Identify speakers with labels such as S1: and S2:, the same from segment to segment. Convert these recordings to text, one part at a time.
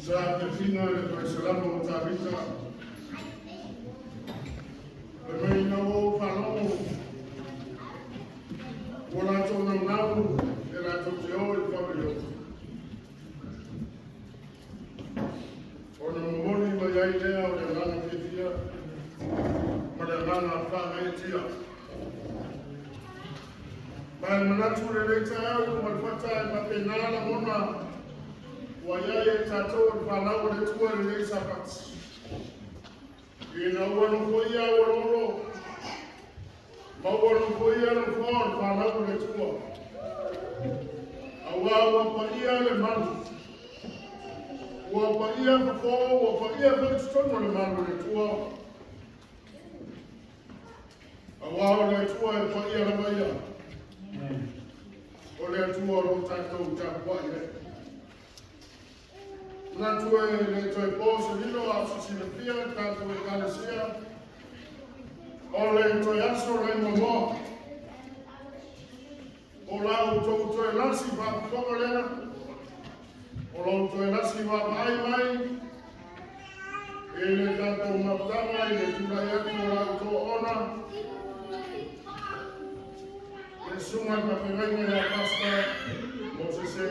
S1: sa te fina le koe salama o tāwita. Le mai na o whanongo. O rātou na ngāu, e rātou te o e whawero. O na momoni mai ai lea o le rana ke tia, ma le rana whanga e tia. Mai manatu le reita au, ma whata e ma penala mona, wa iai e tātou e whanau le tua le reisa pati. I na ua no koia o roro, ma ua no koia no whāra whanau le tua. A ua pa ia le manu. Ua pa ia whako, ua pa ia whakitono le manu le tua. A ua le tua e pa ia la maia. O le tua ro tātou tāpua i le. Nā tue le toi pōse lino a susina pia, tātou e kālesia. O le toi aso le momo. O lau tō toi lasi whāpukonga lena. O lau toi lasi whāpai mai. E le tātou maputanga i le tūrai atu o lau tō ona. E sunga ka whengainga e a pasta Mosese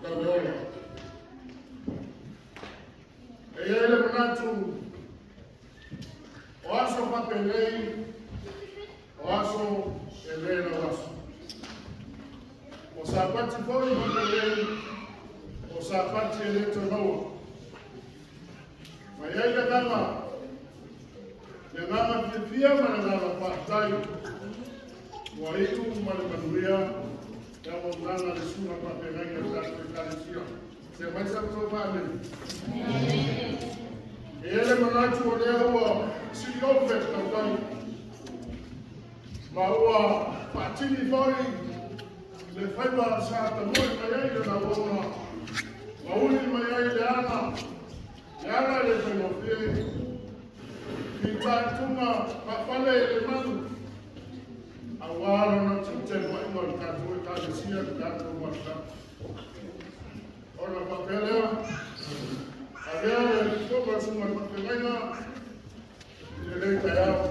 S1: Gabeola. E ele manatu o aso papelei, o aso e lena o aso. O sapati foi papelei, o sapati e leto noa. Ma iai le ngama pia ma le ngama pātai. Wa itu ma le manuia, ya mo nana le suna papelei e tātou e kālesia. Se mai sa tō pāmeni. E ele manatu o lea ua siri ofet tau tai. Ma ua pātini whai le whaipa sa ta moi mai ai le na wona. Ma uli mai ai le ana. Le ana le whainofie. Ki tātunga pāpale le manu. A wāra na tūte mai ngoi tātou e kālesia ki tātou wata. Ora papelea, a lea le toba suma papelaina, i le leita iau.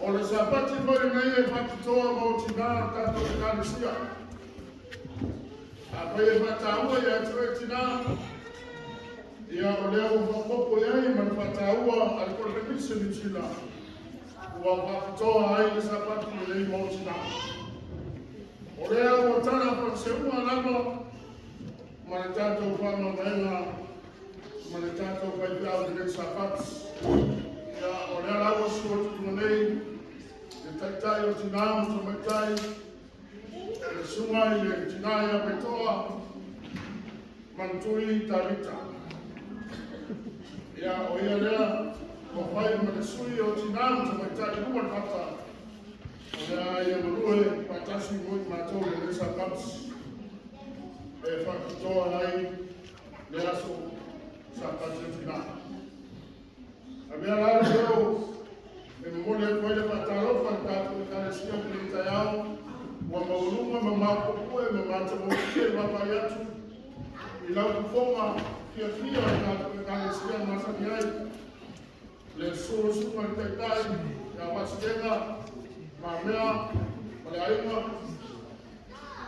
S1: O le sapati mai nei e whakitoa mo tina tātou e kālesia. A pai e whataua i atu e tina, ia o lea o whakopo iai man whataua al kore mise ni tina. Ua whakitoa ai le sapati nei mo tina. O lea o tana panseua lama, ma le tātou whamamaenga, ma le tātou whaipiau ki le sapati. Ia o lea lawa sua tuku nei, le taitai o tinamu to maitai, le sunga i le tinai a petoa, mantui tarita. Ia o ia lea, o whai ma le sui o tinamu to maitai, lua tata. O lea ia marue, patasi moi mātou le sapati. E whakitoa ai le aso sa pasetina. A mea lara leo, e mmole e koe le whatarofa tātou e kālesia ki le taiao, ua maurunga ma māpopue, ma mātamokie, ma pai atu, i lau kufonga kia kia tātou e kālesia masani ai, le sūrusuma le taitai, ia wasienga, ma mea, ma le ainga,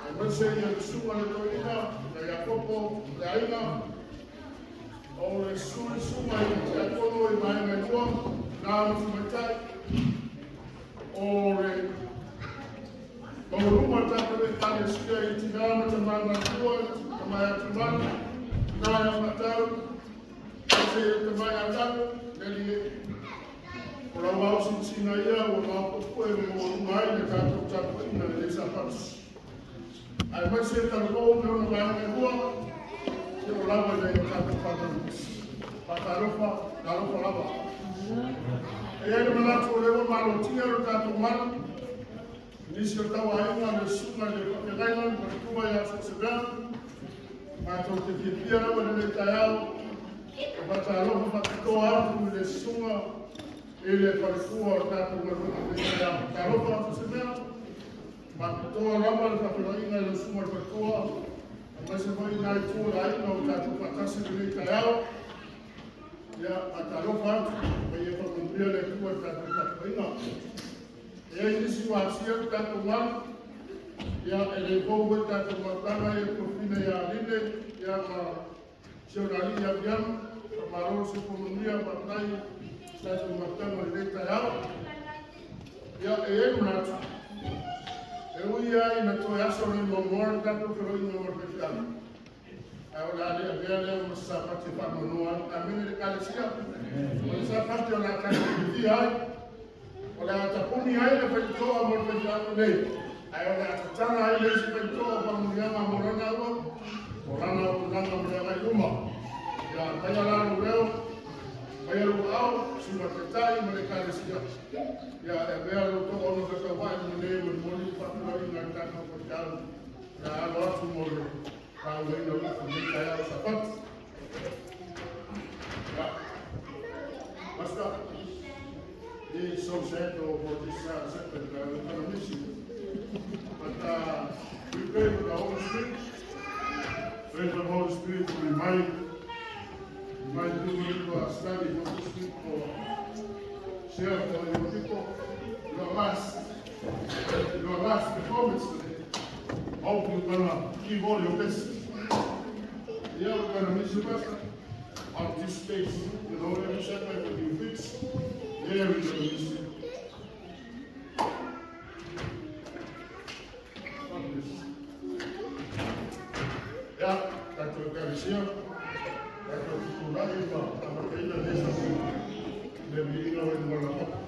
S1: e mese ia le suma le toina, le Iakopo, le aina, o le suma i te atono i mai mai tua, nā mutu maitai, o le mauruma tātou e kālesia i tina ma te mana tua, te mai atu mana, nā ia matau, se te mai atau, le li o la wau sintina ia, o la popue me mauruma ai le tātou tātou ina le sapati. Ai mai se talou me ona mai me rua, te o lawa i rei o tātou whatarupa. Whatarupa, tarupa lawa. E ai manatu o lewa malotia o tātou mana, nisi o tawa ainga le sunga le whakegaina, le tua i aso sebea, mātou te pipia rawa le taiao, o whatarupa whakatoa atu le sunga, e le whakua o tātou maruna le taiao. Tarupa aso sebea, ma toa rama le whakarainga le suma katoa, Masa ko ina tu lai no ka tu patasi ni kayao. Ya atarofa me ye ko kumplia le tu ka tu ina. Ya ini situasi ka tu ma ya ele ko ka tu ma tama ye ko fina ya lile ya ma Siorali ya biam maro su kumplia patai sa tu ma tama le kayao. Ya na Ewi na to yaso ni momor datu pero ni momor betal. Ahora le había masa pati pa manual amin de kalesia. Masa pati ona kan di ai. Ola tapuni ai le pento amor betal le. Ahora tana ai le si pento pa munyama morana wo. Morana unanga mwana yuma. Ya kaya la reo. Kaya luau suma betai me kalesia. Ya había lo to ono que va en el moni pa na kata ko jal. Ya lo tu mo ka we no ko ni kaya sapat. Ya. Basta. Ni so certo for this second mission. But we pray for the Holy Spirit. Pray for the Holy Spirit to remind people to study the Holy Spirit for share for your people. Your last performance today. Hope you're gonna give all your best. Yeah, we're gonna miss you, Pastor. On this stage, you know, every segment that you fix, there we're gonna miss you. Yeah, that's what we're here. That's what we're running for. I'm going to tell you this. Maybe you know it's going to happen.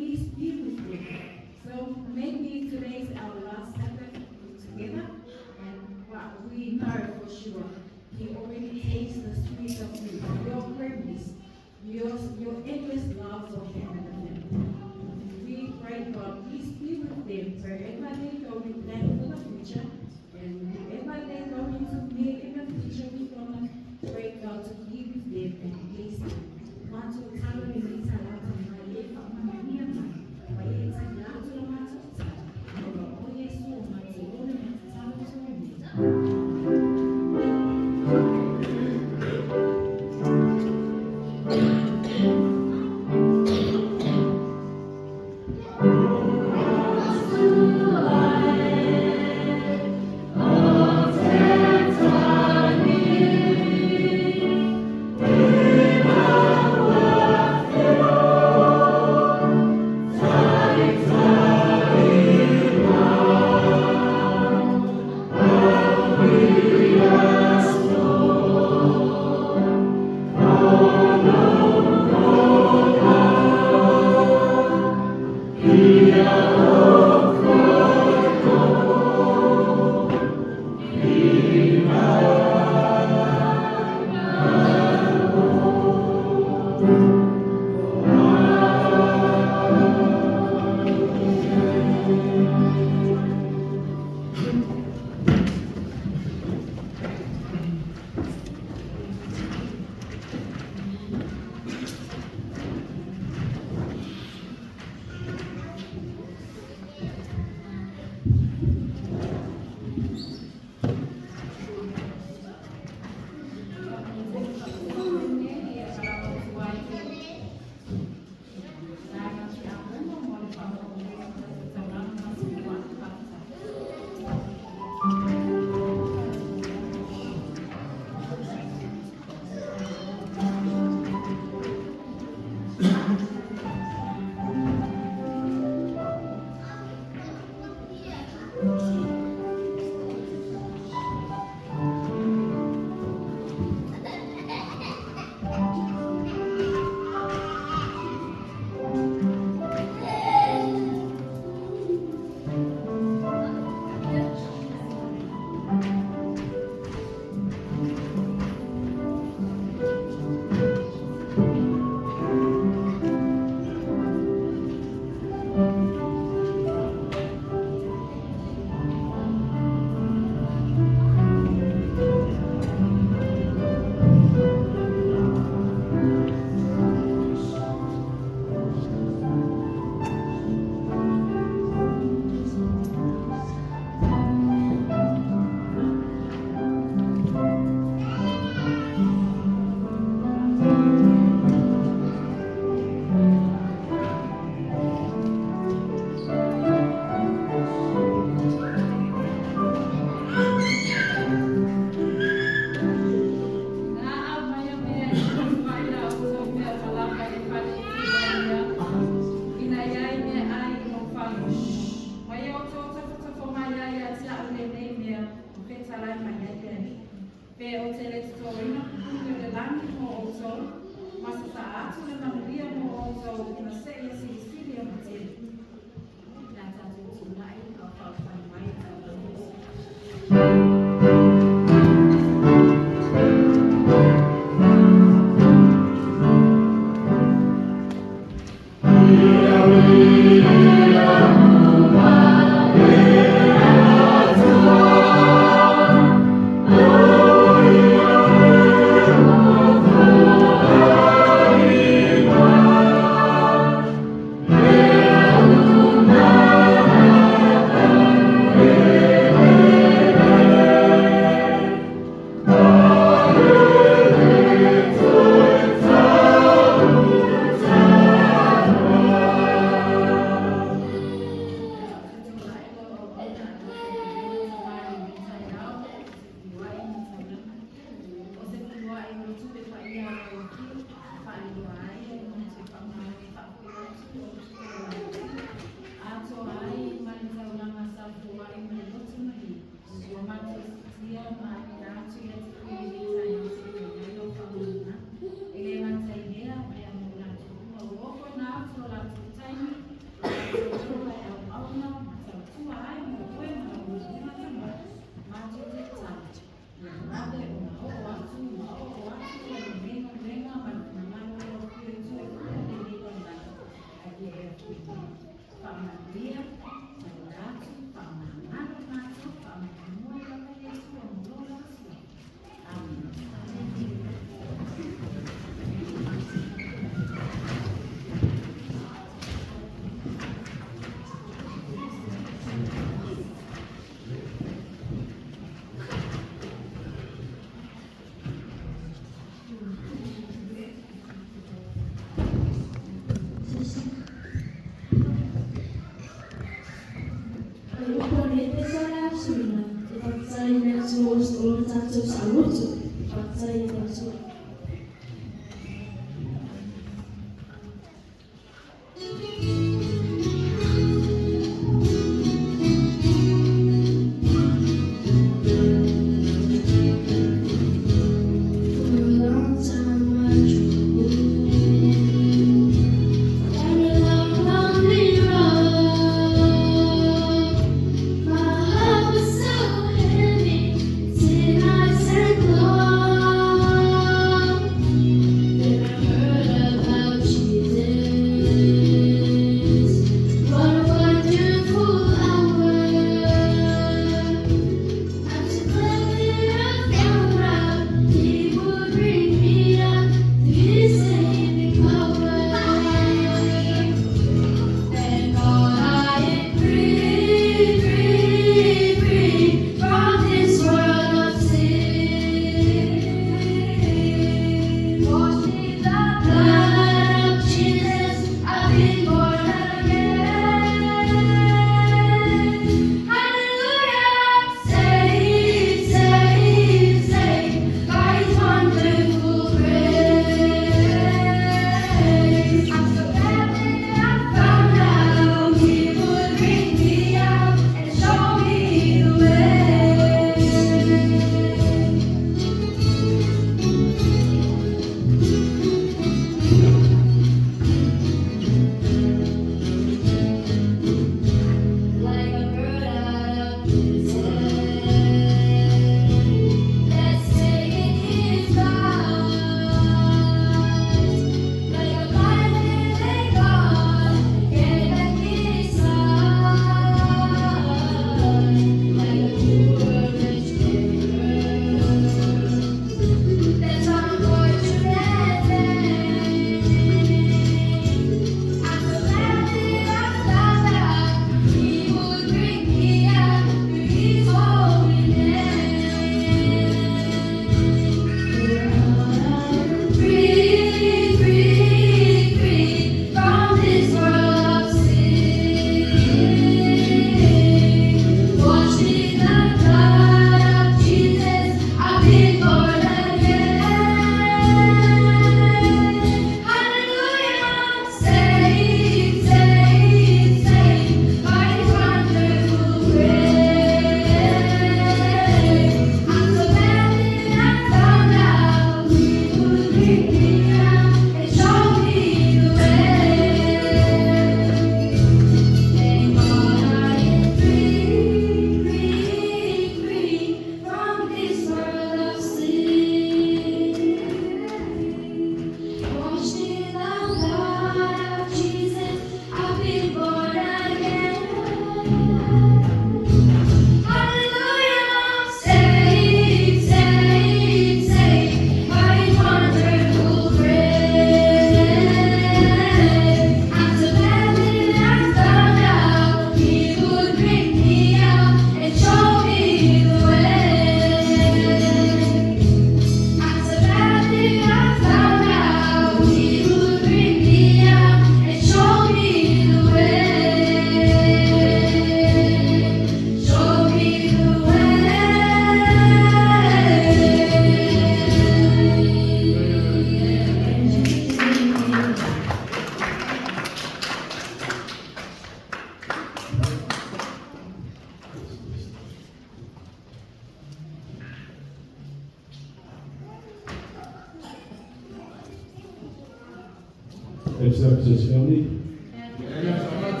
S2: F Services family.
S1: Yes, I'm not.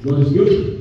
S2: God is good.